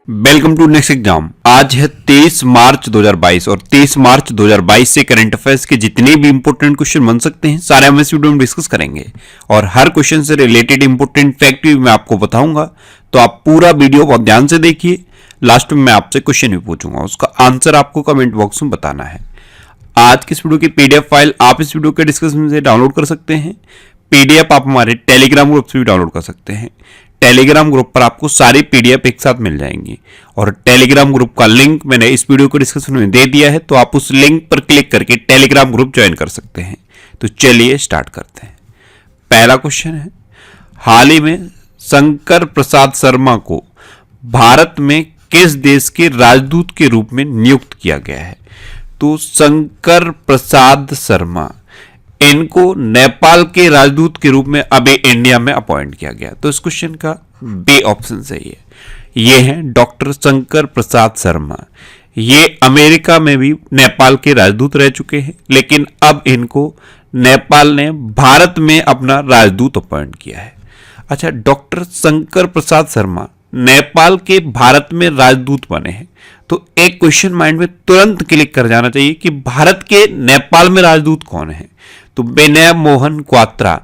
Welcome to next exam. आज है 23 मार्च 2022 और 23 मार्च 2022 से करंट अफेयर्स के जितने भी इंपॉर्टेंट क्वेश्चन बन सकते हैं सारे हम इस वीडियो में डिस्कस करेंगे और हर क्वेश्चन से रिलेटेड इंपॉर्टेंट फैक्ट भी मैं आपको बताऊंगा। तो आप पूरा वीडियो बहुत ध्यान से देखिए। लास्ट में मैं आपसे क्वेश्चन भी पूछूंगा, उसका आंसर आपको कमेंट बॉक्स में बताना है। आज की इस वीडियो की पीडीएफ फाइल आप इस वीडियो के डिस्क्रिप्शन से डाउनलोड कर सकते हैं। पीडीएफ आप हमारे टेलीग्राम ग्रुप से भी डाउनलोड कर सकते हैं। टेलीग्राम ग्रुप पर आपको सारी पीडीएफ एक साथ मिल जाएंगी और टेलीग्राम ग्रुप का लिंक मैंने इस वीडियो को डिस्क्रिप्शन में दे दिया है, तो आप उस लिंक पर क्लिक करके टेलीग्राम ग्रुप ज्वाइन कर सकते हैं। तो चलिए स्टार्ट करते हैं। पहला क्वेश्चन है, हाल ही में शंकर प्रसाद शर्मा को भारत में किस देश के राजदूत के रूप में नियुक्त किया गया है? तो शंकर प्रसाद शर्मा, इनको नेपाल के राजदूत के रूप में अभी इंडिया में अपॉइंट किया गया। तो इस क्वेश्चन का बी ऑप्शन सही है। ये हैं डॉक्टर शंकर प्रसाद शर्मा। ये अमेरिका में भी नेपाल के राजदूत रह चुके हैं, लेकिन अब इनको नेपाल ने भारत में अपना राजदूत अपॉइंट किया है। अच्छा, डॉक्टर शंकर प्रसाद शर्मा नेपाल के भारत में राजदूत बने हैं, तो एक क्वेश्चन माइंड में तुरंत क्लिक कर जाना चाहिए कि भारत के नेपाल में राजदूत कौन है? तो विनय मोहन क्वात्रा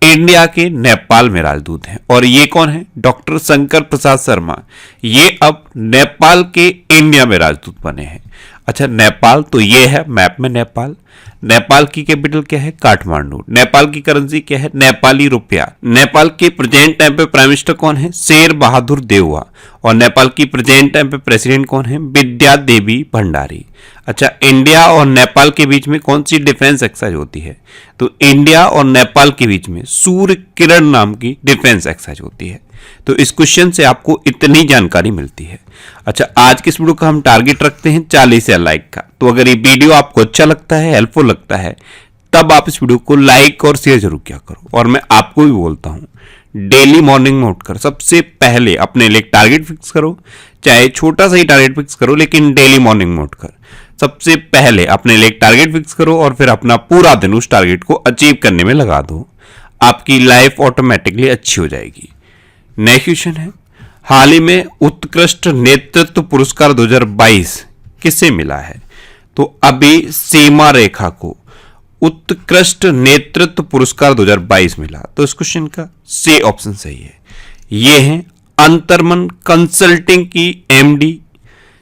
इंडिया के नेपाल में राजदूत हैं। और ये कौन है? डॉक्टर शंकर प्रसाद शर्मा। ये अब नेपाल के इंडिया में राजदूत बने हैं। अच्छा, नेपाल तो ये है मैप में नेपाल। नेपाल की कैपिटल क्या है? काठमांडू। नेपाल की करेंसी क्या है? नेपाली रुपया। नेपाल के प्रेजेंट टाइम पे प्राइम मिनिस्टर कौन है? शेर बहादुर देउवा। और नेपाल की प्रेजेंट टाइम पे प्रेसिडेंट कौन है? विद्या देवी भंडारी। अच्छा, इंडिया और नेपाल के बीच में कौन सी डिफेंस एक्सरसाइज होती है? तो इंडिया और नेपाल के बीच में सूर्य किरण नाम की डिफेंस एक्सरसाइज होती है। तो इस क्वेश्चन से आपको इतनी जानकारी मिलती है। अच्छा, आज के इस वीडियो का हम टारगेट रखते हैं 40,000 लाइक का। तो अगर ये वीडियो आपको अच्छा लगता है, हेल्पफुल लगता है, तब आप इस वीडियो को लाइक और शेयर जरूर किया करो। और मैं आपको भी बोलता हूं, डेली मॉर्निंग में उठकर सबसे पहले अपने लिए टारगेट फिक्स करो। चाहे छोटा सा ही टारगेट फिक्स करो, लेकिन डेली मॉर्निंग में उठकर सबसे पहले अपने लिए टारगेट फिक्स करो और फिर अपना पूरा दिन उस टारगेट को अचीव करने में लगा दो। आपकी लाइफ ऑटोमेटिकली अच्छी हो जाएगी। नेक्स्ट क्वेश्चन है, हाल ही में उत्कृष्ट नेतृत्व पुरस्कार 2022 किसे मिला है? तो अभी सीमा रेखा को उत्कृष्ट नेतृत्व पुरस्कार 2022 मिला। तो इस क्वेश्चन का सी ऑप्शन सही है। ये है अंतर्मन कंसल्टिंग की एमडी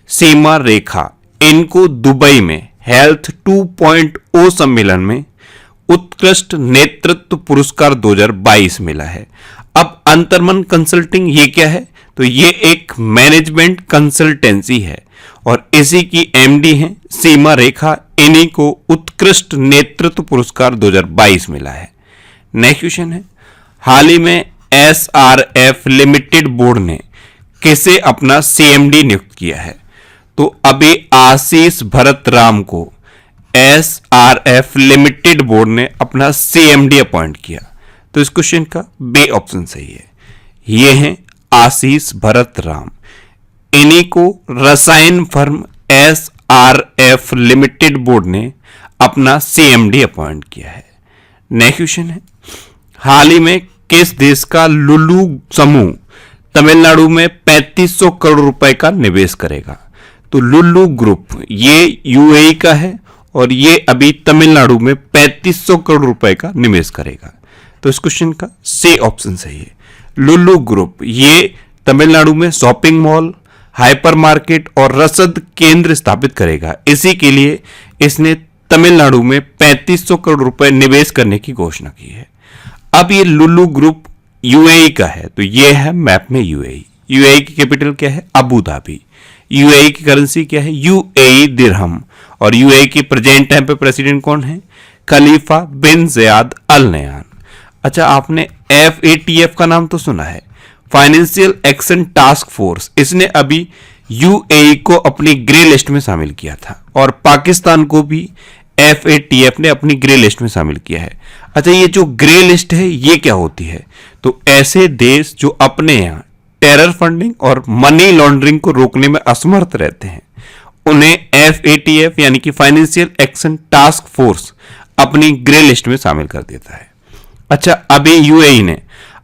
सीमा रेखा। इनको दुबई में हेल्थ 2.0 सम्मेलन में उत्कृष्ट नेतृत्व पुरस्कार 2022 मिला है। अब अंतर्मन कंसल्टिंग ये क्या है? तो ये एक मैनेजमेंट कंसल्टेंसी है और इसी की एमडी है सीमा रेखा। इन्हीं को उत्कृष्ट नेतृत्व पुरस्कार 2022 मिला है। नेक्स्ट क्वेश्चन है, हाल ही में एसआरएफ लिमिटेड बोर्ड ने किसे अपना सीएमडी नियुक्त किया है? तो अभी आशीष भरत राम को एसआरएफ लिमिटेड बोर्ड ने अपना सीएमडी अपॉइंट किया। तो इस क्वेश्चन का बी ऑप्शन सही है। ये हैं आशीष भरत राम। इन्हीं को रसायन फर्म एसआरएफ लिमिटेड बोर्ड ने अपना सीएमडी अपॉइंट किया है। नेक्स्ट क्वेश्चन है, हाल ही में किस देश का लुलु समूह तमिलनाडु में 3500 करोड़ रुपए का निवेश करेगा? तो लुलु ग्रुप ये यूएई का है और ये अभी तमिलनाडु में 3500 करोड़ रुपए का निवेश करेगा। तो इस क्वेश्चन का सी ऑप्शन सही है। लुलु ग्रुप ये तमिलनाडु में शॉपिंग मॉल, हाइपर मार्केट और रसद केंद्र स्थापित करेगा। इसी के लिए इसने तमिलनाडु में 3500 करोड़ रुपए निवेश करने की घोषणा की है। अब ये लुलु ग्रुप यूएई का है, तो ये है मैप में यूएई। यूएई की कैपिटल क्या है? Abu Dhabi. यूएई की करेंसी क्या है? यूएई दिरहम। और यूएई की प्रेजेंट टाइम पे प्रेसिडेंट कौन है? खलीफा बिन ज़याद अल नहयान। अच्छा, आपने FATF का नाम तो सुना है, फाइनेंशियल एक्शन टास्क फोर्स। इसने अभी यूएई को अपनी ग्रे लिस्ट में शामिल किया था और पाकिस्तान को भी FATF ने अपनी ग्रे लिस्ट में शामिल किया है। अच्छा, ये जो ग्रे लिस्ट है ये क्या होती है? तो ऐसे देश जो अपने यहाँ टेरर फंडिंग और मनी लॉन्ड्रिंग को रोकने में असमर्थ रहते हैं, उन्हें FATF यानी कि फाइनेंशियल एक्शन टास्क फोर्स अपनी ग्रे लिस्ट में शामिल कर देता है। अच्छा, अभी यूएई ने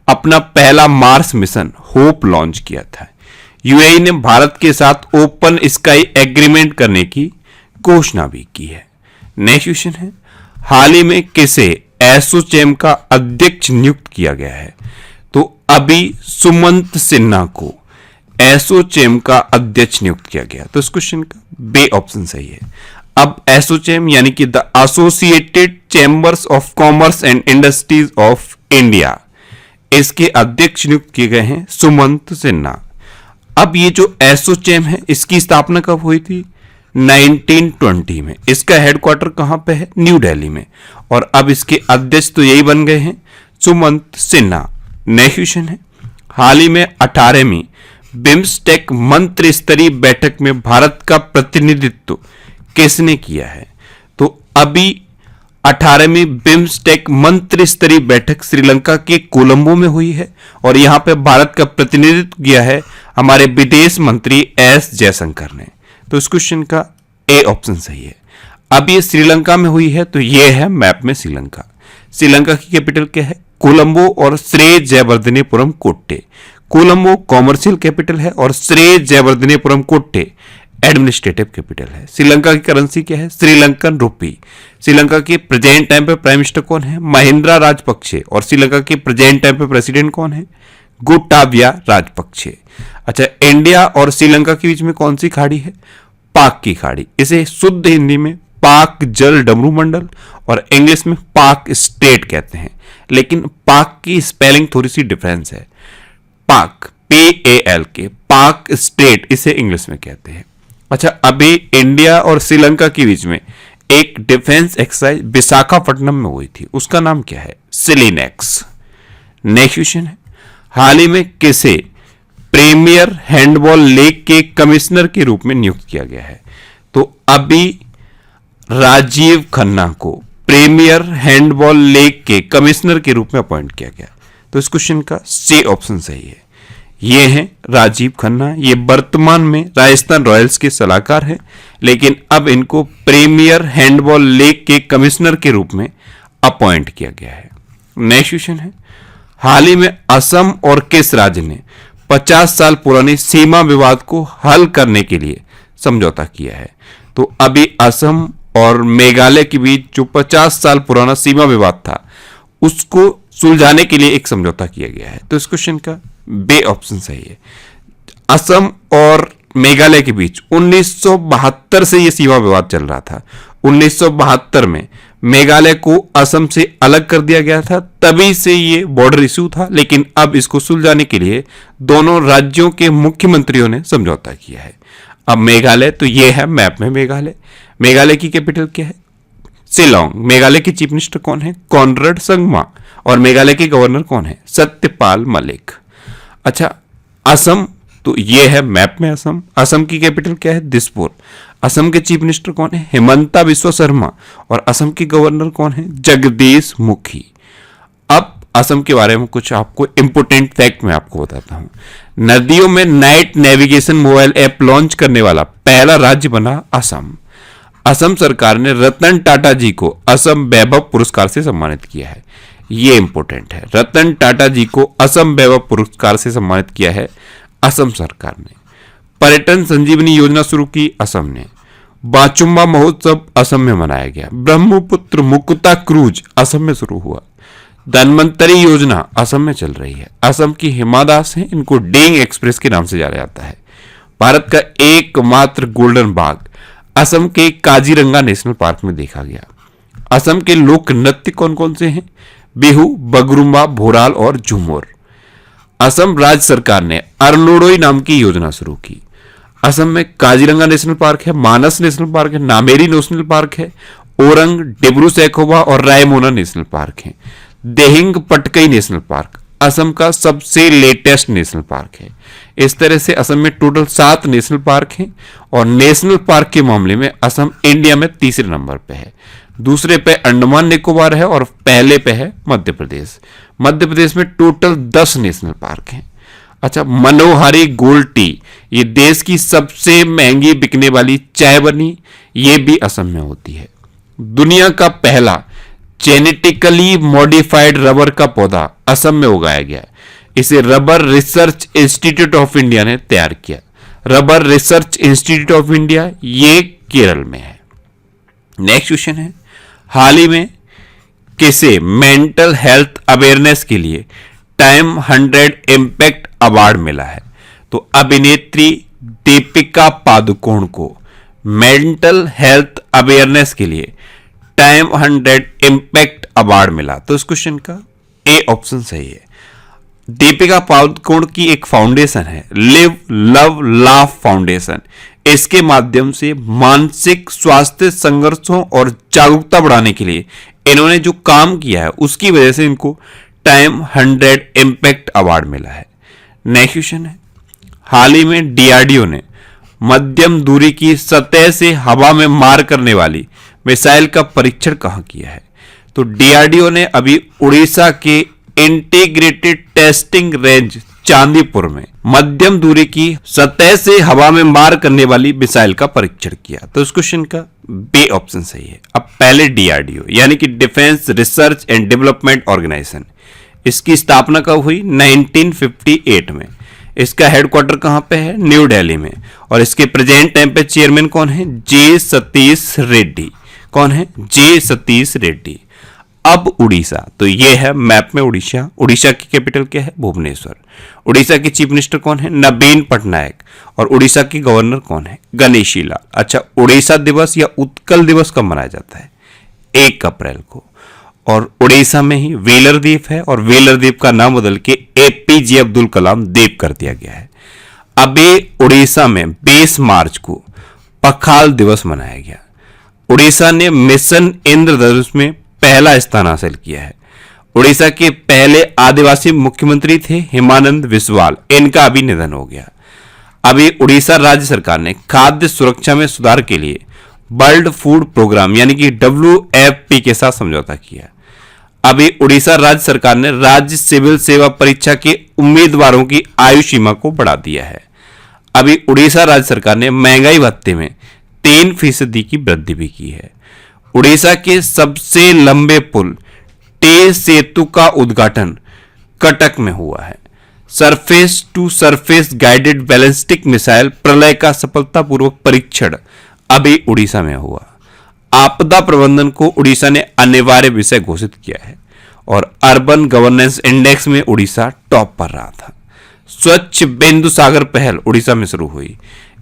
अपना पहला मार्स मिशन होप लॉन्च किया था। यूएई ने भारत के साथ ओपन स्काई एग्रीमेंट करने की घोषणा भी की है। नेक्स्ट क्वेश्चन है, हाल ही में किसे एसोचैम का अध्यक्ष नियुक्त किया गया है? तो अभी सुमंत सिन्हा को एसोचैम का अध्यक्ष नियुक्त किया गया। तो इस क्वेश्चन का बे ऑप्शन सही है। अब एसोचैम यानी कि the associated chambers of commerce and industries of India, इसके अध्यक्ष नियुक्त किए गए हैं सुमंत सिन्हा। अब ये जो एसोचैम है इसकी स्थापना कब हुई थी? 1920 में। इसका हेडक्वार्टर कहां पे है? न्यू दिल्ली में। और अब इसके अध्यक्ष तो यही बन गए हैं, सुमंत सिन्हा। नेक्स्ट क्वेश्चन है, हाल ही में 18वीं बिम्स्टेक मंत्री स्तरीय बैठक में भारत का प्रतिनिधित्व किसने किया है? तो अभी 18वीं बिम्स्टेक मंत्री स्तरीय बैठक श्रीलंका के कोलंबो में हुई है और यहां पे भारत का प्रतिनिधित्व किया है हमारे विदेश मंत्री एस जयशंकर ने। तो इस क्वेश्चन का ए ऑप्शन सही है। अब ये श्रीलंका में हुई है, तो ये है मैप में श्रीलंका। श्रीलंका की कैपिटल क्या है? कोलंबो और श्री जयवर्धनेपुरम कोट्टे। कोलंबो कॉमर्शियल कैपिटल है और श्री जयवर्धनेपुरम कोट्टे एडमिनिस्ट्रेटिव कैपिटल है। श्रीलंका की करेंसी क्या है? श्रीलंकन रुपी। श्रीलंका के प्रेजेंट टाइम पे प्राइम मिनिस्टर कौन है? महिंद्रा राजपक्षे। और श्रीलंका के प्रेजेंट टाइम पे प्रेसिडेंट कौन है? गोटाबया राजपक्षे। अच्छा, इंडिया और श्रीलंका के बीच में कौन सी खाड़ी है? पाक की खाड़ी। इसे शुद्ध हिंदी में पाक जल डमरू मंडल और इंग्लिश में पाक स्टेट कहते हैं, लेकिन पाक की स्पेलिंग थोड़ी सी डिफरेंस है। पाक PALK, पाक स्टेट इसे इंग्लिश में कहते हैं। अच्छा, अभी इंडिया और श्रीलंका के बीच में एक डिफेंस एक्सरसाइज विशाखापट्टनम में हुई थी, उसका नाम क्या है? सिलिनेक्स। नेक्स्ट क्वेश्चन है, हाल ही में किसे प्रीमियर हैंडबॉल लीग के कमिश्नर के रूप में नियुक्त किया गया है? तो अभी राजीव खन्ना को प्रीमियर हैंडबॉल लीग के कमिश्नर के रूप में अपॉइंट किया गया। तो इस क्वेश्चन का सी ऑप्शन सही है। ये हैं राजीव खन्ना। ये वर्तमान में राजस्थान रॉयल्स के सलाहकार हैं, लेकिन अब इनको प्रीमियर हैंडबॉल लीग के कमिश्नर के रूप में अपॉइंट किया गया है। नेक्स्ट क्वेश्चन है, हाल ही में असम और किस राज्य ने 50 साल पुरानी सीमा विवाद को हल करने के लिए समझौता किया है? तो अभी असम और मेघालय के बीच जो 50 साल पुराना सीमा विवाद था उसको सुलझाने के लिए एक समझौता किया गया है। तो इस क्वेश्चन का बे ऑप्शन सही है। असम और मेघालय के बीच 1972 से यह सीमा विवाद चल रहा था। 1972 में मेघालय को असम से अलग कर दिया गया था, तभी से ये बॉर्डर इशू था, लेकिन अब इसको सुलझाने के लिए दोनों राज्यों के मुख्यमंत्रियों ने समझौता किया है। अब मेघालय, तो ये है मैप में मेघालय। मेघालय की कैपिटल क्या है? शिलोंग। मेघालय के चीफ मिनिस्टर कौन है? कॉनराड संगमा। और मेघालय के गवर्नर कौन है? सत्यपाल मलिक। अच्छा, असम, तो ये है मैप में असम। असम की कैपिटल क्या है? दिसपुर। असम के चीफ मिनिस्टर कौन है? हिमंता बिस्वा शर्मा। और असम के गवर्नर कौन है? जगदीश मुखी। अब असम के बारे में कुछ आपको इंपोर्टेंट फैक्ट मैं आपको बताता हूं। नदियों में night navigation mobile app launch करने वाला पहला राज्य बना असम। असम सरकार ने रतन टाटा जी को असम वैभव पुरस्कार से सम्मानित किया है। ये इंपोर्टेंट है, रतन टाटा जी को असम वैभव पुरस्कार से सम्मानित किया है असम सरकार ने। पर्यटन संजीवनी योजना शुरू की असम ने। बाचुम्बा महोत्सव असम में मनाया गया। ब्रह्मपुत्र मुकुता क्रूज असम में शुरू हुआ। धनवंतरी योजना असम में चल रही है। असम की हिमा दास है, इनको डेंग एक्सप्रेस के नाम से जाना जाता है। भारत का एकमात्र गोल्डन बाघ असम के काजीरंगा नेशनल पार्क में देखा गया। असम के लोक नृत्य कौन कौन से हैं? बिहू, बगरुम्बा, भोराल और झूमर। असम राज्य सरकार ने अरनोडोई नाम की योजना शुरू की। असम में काजीरंगा नेशनल पार्क है, मानस नेशनल पार्क है, नामेरी नेशनल पार्क है, ओरंग, डिब्रू सैखोवा और रायमोना नेशनल पार्क है। देहिंग पटकई नेशनल पार्क असम का सबसे लेटेस्ट नेशनल पार्क है। इस तरह से असम में टोटल 7 नेशनल पार्क हैं और नेशनल पार्क के मामले में असम इंडिया में तीसरे नंबर पे है। दूसरे पे अंडमान निकोबार है और पहले पे है मध्य प्रदेश। मध्य प्रदेश में टोटल 10 नेशनल पार्क हैं। अच्छा, मनोहारी गोल्ड टी, ये देश की सबसे महंगी बिकने वाली चाय बनी, ये भी असम में होती है। दुनिया का पहला जेनेटिकली मॉडिफाइड रबर का पौधा असम में उगाया गया है। इसे rubber research institute of India ने तैयार किया। Rubber research institute of India ये केरल में है। नेक्स्ट क्वेश्चन है, हाल ही में किसे मेंटल हेल्थ अवेयरनेस के लिए टाइम 100 इम्पैक्ट अवार्ड मिला है? तो अभिनेत्री दीपिका पादुकोण को मेंटल हेल्थ अवेयरनेस के लिए टाइम 100 इम्पैक्ट अवार्ड मिला। तो इस क्वेश्चन का ए ऑप्शन सही है। दीपिका पादुकोण की एक फाउंडेशन है, लिव लव लाफ फाउंडेशन। इसके माध्यम से मानसिक स्वास्थ्य संघर्षों और जागरूकता बढ़ाने के लिए इन्होंने जो काम किया है उसकी वजह से इनको टाइम 100 इम्पैक्ट अवार्ड मिला है। नेक्स्ट क्वेश्चन है, हाल ही में डीआरडीओ ने मध्यम दूरी की सतह से हवा में मार करने वाली मिसाइल का परीक्षण कहां किया है? तो डीआरडीओ ने अभी उड़ीसा के इंटीग्रेटेड टेस्टिंग रेंज चांदीपुर में मध्यम दूरी की सतह से हवा में मार करने वाली मिसाइल का परीक्षण किया। तो इस क्वेश्चन का बी ऑप्शन सही है। अब पहले डीआरडीओ यानी कि Defence Research and Development Organisation, इसकी स्थापना कब हुई? 1958 में। इसका हेडक्वार्टर कहां पे है? न्यू दिल्ली में। और इसके प्रेजेंट टाइम पे चेयरमैन कौन है? जे सतीश रेड्डी। कौन है? जे सतीश रेड्डी। अब उड़ीसा, तो ये है मैप में उड़ीसा। उड़ीसा की कैपिटल क्या है? भुवनेश्वर। उड़ीसा के चीफ मिनिस्टर कौन है? नवीन पटनायक। और उड़ीसा की गवर्नर कौन है? गणेशी लाल। अच्छा, उड़ीसा दिवस या उत्कल दिवस कब मनाया जाता है? 1 अप्रैल को। और उड़ीसा में ही व्हीलर द्वीप है और व्हीलर द्वीप का नाम बदल के एपीजे अब्दुल कलाम द्वीप कर दिया गया है। अभी उड़ीसा में 20 मार्च को पखाल दिवस मनाया गया। उड़ीसा ने मिशन इंद्रधनुष में पहला स्थान हासिल किया है। उड़ीसा के पहले आदिवासी मुख्यमंत्री थे हिमानंद बिस्वाल, इनका अभी निधन हो गया। अभी उड़ीसा राज्य सरकार ने खाद्य सुरक्षा में सुधार के लिए वर्ल्ड फूड प्रोग्राम यानी कि WFP के साथ समझौता किया। अभी उड़ीसा राज्य सरकार ने राज्य सिविल सेवा परीक्षा के उम्मीदवारों की आयु सीमा को बढ़ा दिया है। अभी उड़ीसा राज्य सरकार ने महंगाई भत्ते में 3% की वृद्धि भी की है। उड़ीसा के सबसे लंबे पुल टे सेतु का उद्घाटन कटक में हुआ है। Surface to surface guided ballistic missile Pralay का सफलतापूर्वक परीक्षण अभी उड़ीसा में हुआ। आपदा प्रबंधन को उड़ीसा ने अनिवार्य विषय घोषित किया है और अर्बन गवर्नेंस इंडेक्स में उड़ीसा टॉप पर रहा था। स्वच्छ बिंदु सागर पहल उड़ीसा में शुरू हुई।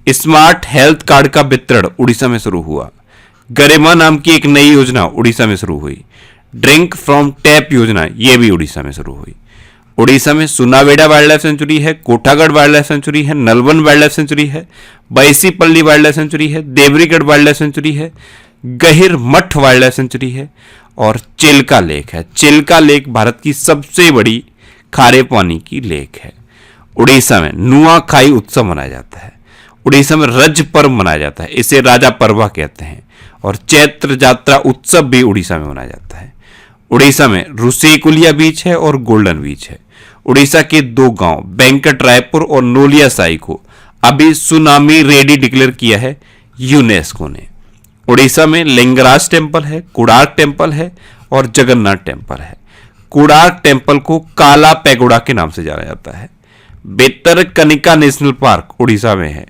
स्मार्ट हेल्थ कार्ड का वितरण उड़ीसा में शुरू हुआ। गरिमा नाम की एक नई योजना उड़ीसा में शुरू हुई। ड्रिंक फ्रॉम टैप योजना यह भी उड़ीसा में शुरू हुई। उड़ीसा में सुनावेडा वाइल्ड लाइफ सेंचुरी है, कोठागढ़ वाइल्ड लाइफ सेंचुरी है, नलवन वाइल्ड लाइफ सेंचुरी है, बैसीपल्ली वाइल्ड लाइफ सेंचुरी है, देवरीगढ़ वाइल्ड लाइफ सेंचुरी है, गहिर मठ वाइल्ड लाइफ सेंचुरी है और चिल्का लेक है। चिल्का लेक भारत की सबसे बड़ी खारे पानी की लेक है। उड़ीसा में नुआखाई उत्सव मनाया जाता है। उड़ीसा में रज पर्व मनाया जाता है, इसे राजा परवा कहते हैं। और चैत्र यात्रा उत्सव भी उड़ीसा में मनाया जाता है। उड़ीसा में रुसेकुलिया बीच है और गोल्डन बीच है। उड़ीसा के 2 गांव वेंकट रायपुर और नोलिया साई को अभी सुनामी रेडी डिक्लेयर किया है यूनेस्को ने। उड़ीसा में लिंगराज टेम्पल है, कुडाक टेम्पल है और जगन्नाथ टेम्पल है। कुडाक टेम्पल को काला पैगोडा के नाम से जाना जाता है। भितरकनिका नेशनल पार्क उड़ीसा में है।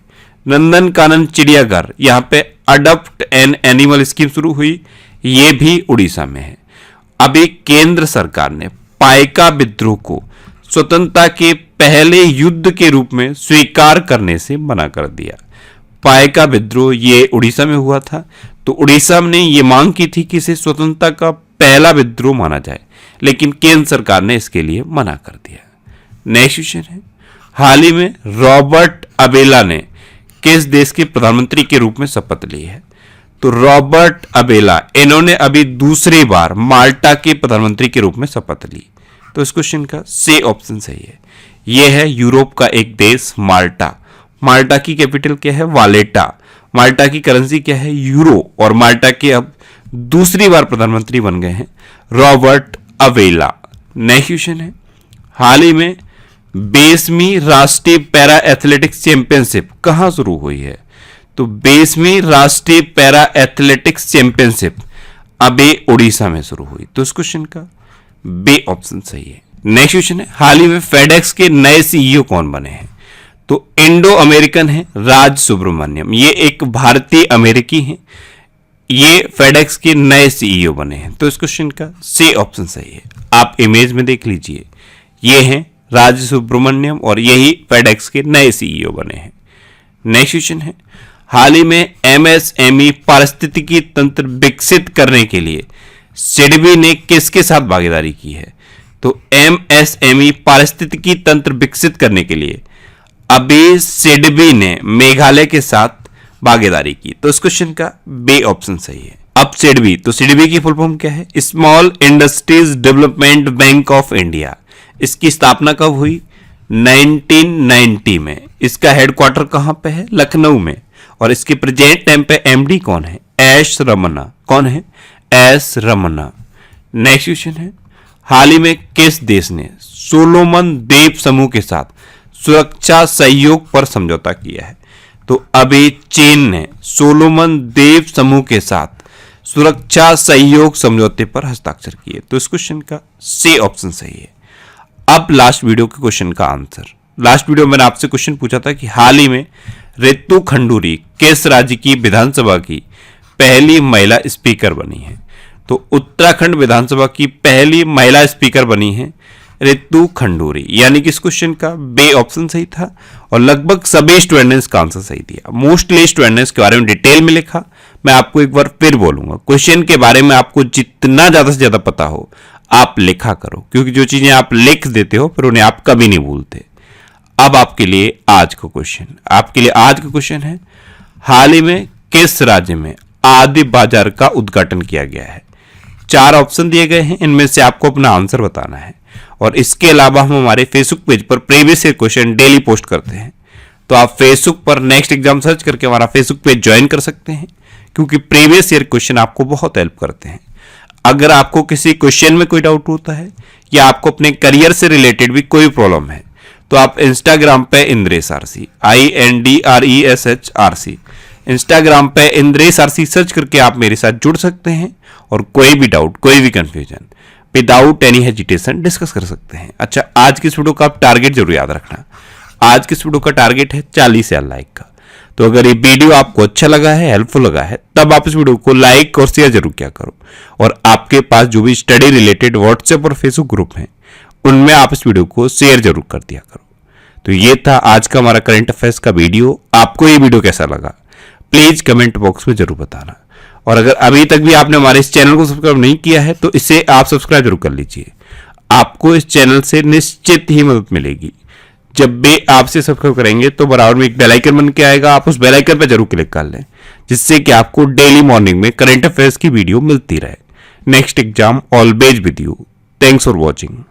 नंदन कानन चिड़ियाघर, यहाँ पे अडॉप्ट एन एनिमल स्कीम शुरू हुई, ये भी उड़ीसा में है। अभी केंद्र सरकार ने पाइका विद्रोह को स्वतंत्रता के पहले युद्ध के रूप में स्वीकार करने से मना कर दिया। पाइका विद्रोह ये उड़ीसा में हुआ था, तो उड़ीसा ने ये मांग की थी कि इसे स्वतंत्रता का पहला विद्रोह माना जाए, लेकिन केंद्र सरकार ने इसके लिए मना कर दिया। नेक्स्ट क्वेश्चन है, हाल ही में रॉबर्ट अबेला ने किस देश के प्रधानमंत्री के रूप में शपथ ली है? तो रॉबर्ट अबेला, इन्होंने अभी दूसरी बार माल्टा के प्रधानमंत्री के रूप में शपथ ली। तो इस क्वेश्चन का सी ऑप्शन सही है। यह है यूरोप का एक देश माल्टा। माल्टा की कैपिटल क्या है? वालेटा। माल्टा की करेंसी क्या है? यूरो। और माल्टा के अब दूसरी बार प्रधानमंत्री बन गए हैं रॉबर्ट अबेला। नेक्स्ट क्वेश्चन है, हाल ही में 22वीं राष्ट्रीय पैरा एथलेटिक्स चैंपियनशिप कहां शुरू हुई है? तो 22वीं राष्ट्रीय पैरा एथलेटिक्स चैंपियनशिप अभी उड़ीसा में शुरू हुई। तो इस क्वेश्चन का बी ऑप्शन सही है। नेक्स्ट क्वेश्चन है, हाल ही में फेडेक्स के नए सीईओ कौन बने हैं? तो इंडो अमेरिकन है राज सुब्रमण्यम, ये एक भारतीय अमेरिकी हैं, ये फेडेक्स के नए सीईओ बने हैं। तो इस क्वेश्चन का सी ऑप्शन सही है। आप इमेज में देख लीजिए, ये हैं राज सुब्रमण्यम और यही फेडेक्स के नए सीईओ बने हैं। नेक्स्ट क्वेश्चन है, हाल ही में एमएसएमई पारिस्थितिकी तंत्र विकसित करने के लिए सिडबी ने किसके साथ भागीदारी की है? तो एमएसएमई पारिस्थितिकी तंत्र विकसित करने के लिए अभी सिडबी ने मेघालय के साथ भागीदारी की। तो इस क्वेश्चन का बी ऑप्शन सही है। अब सिडबी, तो सिडबी की फुल फॉर्म क्या है? Small industries development bank of India. इसकी स्थापना कब हुई? 1990 में। इसका हेडक्वार्टर कहां पे है? लखनऊ में। और इसके प्रेजेंट टाइम पे एमडी कौन है? एस रमन्ना। कौन है? एस रमन्ना। नेक्स्ट क्वेश्चन है, हाल ही में किस देश ने सोलोमन द्वीप समूह के साथ सुरक्षा सहयोग पर समझौता किया है? तो अभी चीन ने सोलोमन द्वीप समूह के साथ सुरक्षा सहयोग समझौते पर हस्ताक्षर किए। तो इस क्वेश्चन का सी ऑप्शन सही है। अब लास्ट वीडियो के क्वेश्चन का आंसर। लास्ट वीडियो में मैंने आपसे क्वेश्चन पूछा था कि हाल ही में रितु खंडूरी किस राज्य की विधानसभा की पहली महिला स्पीकर बनी है? तो उत्तराखंड विधानसभा की पहली महिला स्पीकर बनी है रितु खंडूरी, यानी कि इस क्वेश्चन का बी ऑप्शन सही था और लगभग सभी स्टूडेंट ने इसका आंसर सही दिया। मोस्टली स्टूडेंट ने इसके बारे में डिटेल में लिखा। मैं आपको एक बार फिर बोलूंगा, क्वेश्चन के बारे में आपको जितना ज्यादा से ज्यादा पता हो आप लिखा करो, क्योंकि जो चीजें आप लिख देते हो फिर उन्हें आप कभी नहीं भूलते। अब आपके लिए आज का क्वेश्चन है, हाल ही में किस राज्य में आदि बाजार का उद्घाटन किया गया है? 4 ऑप्शन दिए गए हैं, इनमें से आपको अपना आंसर बताना है। और इसके अलावा हम हमारे फेसबुक पेज पर previous year question daily post करते हैं, तो आप फेसबुक पर नेक्स्ट एग्जाम सर्च करके हमारा फेसबुक पेज ज्वाइन कर सकते हैं, क्योंकि प्रीवियस ईयर क्वेश्चन आपको बहुत हेल्प करते हैं। अगर आपको किसी क्वेश्चन में कोई डाउट होता है या आपको अपने करियर से रिलेटेड भी कोई प्रॉब्लम है, तो आप इंस्टाग्राम पे इंद्रेश आरसी INDRESH इंस्टाग्राम पे इंद्रेश आरसी सर्च करके आप मेरे साथ जुड़ सकते हैं और कोई भी डाउट, कोई भी confusion without any hesitation discuss कर सकते हैं। अच्छा, आज की इस वीडियो का आप टारगेट जरूर याद रखना। आज की इस वीडियो का टारगेट है 40,000 लाइक का। तो अगर ये वीडियो आपको अच्छा लगा है, हेल्पफुल लगा है, तब आप इस वीडियो को लाइक और शेयर जरूर किया करो। और आपके पास जो भी स्टडी रिलेटेड व्हाट्सएप और फेसबुक ग्रुप हैं, उनमें आप इस वीडियो को शेयर जरूर कर दिया करो। तो ये था आज का हमारा करंट अफेयर्स का वीडियो। आपको ये वीडियो कैसा लगा प्लीज कमेंट बॉक्स में जरूर बताना। और अगर अभी तक भी आपने हमारे इस चैनल को सब्सक्राइब नहीं किया है तो इसे आप सब्सक्राइब जरूर कर लीजिए। आपको इस चैनल से निश्चित ही मदद मिलेगी। जब भी आपसे सब्सक्राइब करेंगे तो बराबर में एक बेल आइकन बन के आएगा, आप उस बेल आइकन पर जरूर क्लिक कर लें, जिससे कि आपको डेली मॉर्निंग में करंट अफेयर्स की वीडियो मिलती रहे। Next exam always with you. Thanks for watching.